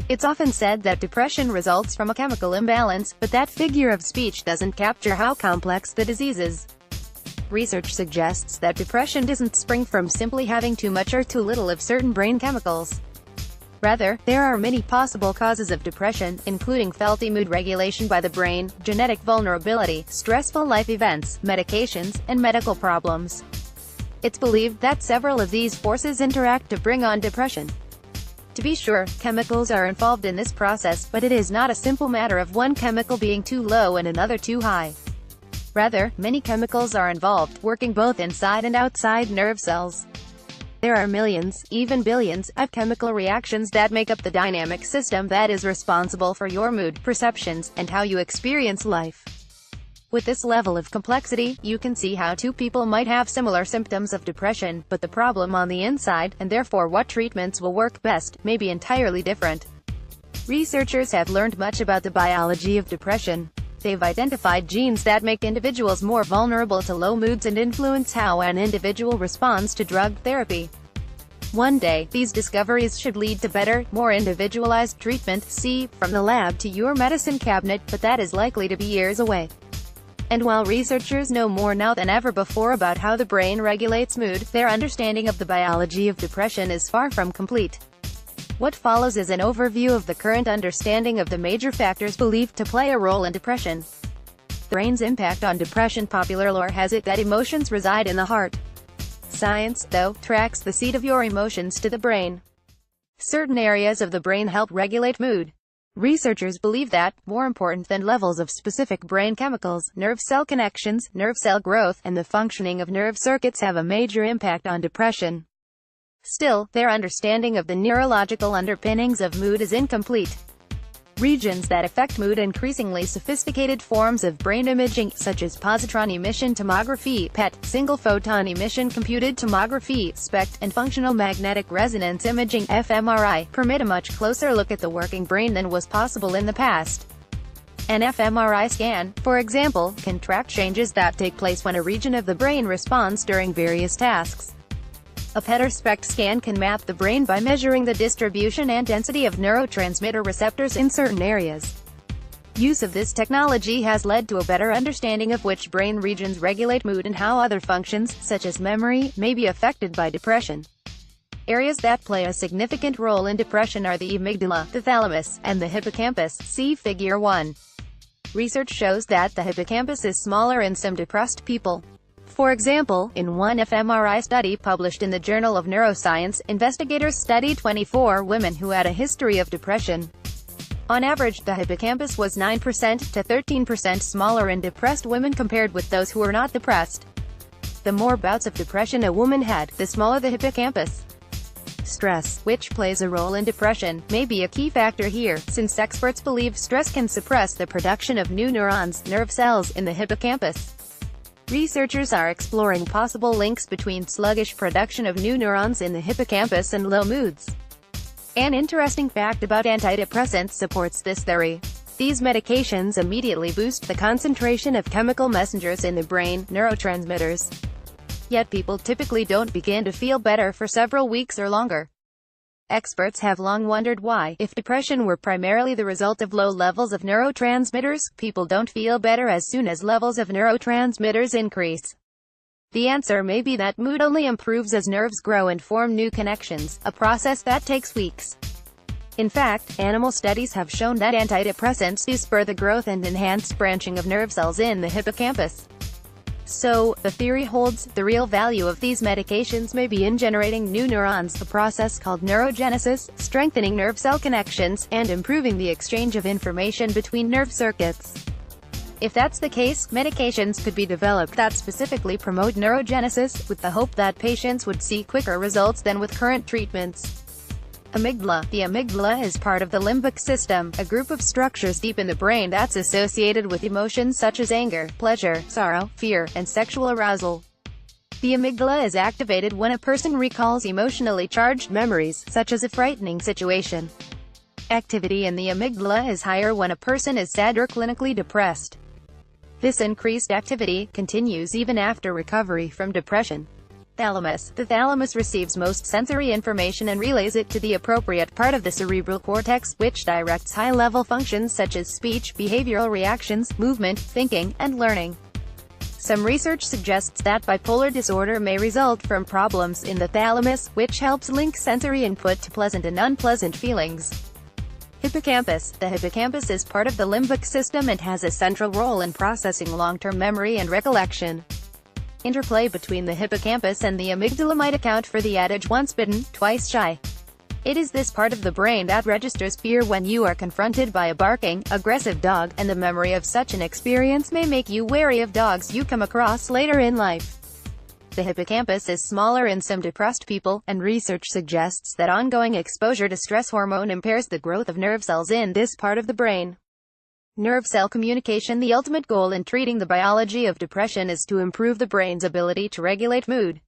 It's often said that depression results from a chemical imbalance, but that figure of speech doesn't capture how complex the disease is. Research suggests that depression doesn't spring from simply having too much or too little of certain brain chemicals. Rather, there are many possible causes of depression, including faulty mood regulation by the brain, genetic vulnerability, stressful life events, medications, and medical problems. It's believed that several of these forces interact to bring on depression. To be sure, chemicals are involved in this process, but it is not a simple matter of one chemical being too low and another too high. Rather, many chemicals are involved, working both inside and outside nerve cells. There are millions, even billions, of chemical reactions that make up the dynamic system that is responsible for your mood, perceptions, and how you experience life. With this level of complexity, you can see how two people might have similar symptoms of depression, but the problem on the inside, and therefore what treatments will work best, may be entirely different. Researchers have learned much about the biology of depression. They've identified genes that make individuals more vulnerable to low moods and influence how an individual responds to drug therapy. One day, these discoveries should lead to better, more individualized treatment, see, from the lab to your medicine cabinet, but that is likely to be years away. And while researchers know more now than ever before about how the brain regulates mood, their understanding of the biology of depression is far from complete. What follows is an overview of the current understanding of the major factors believed to play a role in depression. The brain's impact on depression. Popular lore has it that emotions reside in the heart. Science, though, tracks the seat of your emotions to the brain. Certain areas of the brain help regulate mood. Researchers believe that, more important than levels of specific brain chemicals, nerve cell connections, nerve cell growth, and the functioning of nerve circuits have a major impact on depression. Still, their understanding of the neurological underpinnings of mood is incomplete. Regions that affect mood. Increasingly sophisticated forms of brain imaging, such as positron emission tomography, PET, single-photon emission computed tomography, SPECT, and functional magnetic resonance imaging, fMRI, permit a much closer look at the working brain than was possible in the past. An fMRI scan, for example, can track changes that take place when a region of the brain responds during various tasks. A PET or SPECT scan can map the brain by measuring the distribution and density of neurotransmitter receptors in certain areas. Use of this technology has led to a better understanding of which brain regions regulate mood and how other functions, such as memory, may be affected by depression. Areas that play a significant role in depression are the amygdala, the thalamus, and the hippocampus. See Figure 1. Research shows that the hippocampus is smaller in some depressed people. For example, in one fMRI study published in the Journal of Neuroscience, investigators studied 24 women who had a history of depression. On average, the hippocampus was 9% to 13% smaller in depressed women compared with those who were not depressed. The more bouts of depression a woman had, the smaller the hippocampus. Stress, which plays a role in depression, may be a key factor here, since experts believe stress can suppress the production of new neurons, nerve cells, in the hippocampus. Researchers are exploring possible links between sluggish production of new neurons in the hippocampus and low moods. An interesting fact about antidepressants supports this theory. These medications immediately boost the concentration of chemical messengers in the brain, neurotransmitters. Yet people typically don't begin to feel better for several weeks or longer. Experts have long wondered why, if depression were primarily the result of low levels of neurotransmitters, people don't feel better as soon as levels of neurotransmitters increase. The answer may be that mood only improves as nerves grow and form new connections, a process that takes weeks. In fact, animal studies have shown that antidepressants do spur the growth and enhance branching of nerve cells in the hippocampus. So, the theory holds, the real value of these medications may be in generating new neurons, a process called neurogenesis, strengthening nerve cell connections, and improving the exchange of information between nerve circuits. If that's the case, medications could be developed that specifically promote neurogenesis, with the hope that patients would see quicker results than with current treatments. Amygdala. The amygdala is part of the limbic system, a group of structures deep in the brain that's associated with emotions such as anger, pleasure, sorrow, fear, and sexual arousal. The amygdala is activated when a person recalls emotionally charged memories, such as a frightening situation. Activity in the amygdala is higher when a person is sad or clinically depressed. This increased activity continues even after recovery from depression. Thalamus. The thalamus receives most sensory information and relays it to the appropriate part of the cerebral cortex, which directs high-level functions such as speech, behavioral reactions, movement, thinking, and learning. Some research suggests that bipolar disorder may result from problems in the thalamus, which helps link sensory input to pleasant and unpleasant feelings. Hippocampus. The hippocampus is part of the limbic system and has a central role in processing long-term memory and recollection. Interplay between the hippocampus and the amygdala might account for the adage "once bitten, twice shy." It is this part of the brain that registers fear when you are confronted by a barking, aggressive dog, and the memory of such an experience may make you wary of dogs you come across later in life. The hippocampus is smaller in some depressed people, and research suggests that ongoing exposure to stress hormone impairs the growth of nerve cells in this part of the brain. Nerve cell communication. The ultimate goal in treating the biology of depression is to improve the brain's ability to regulate mood.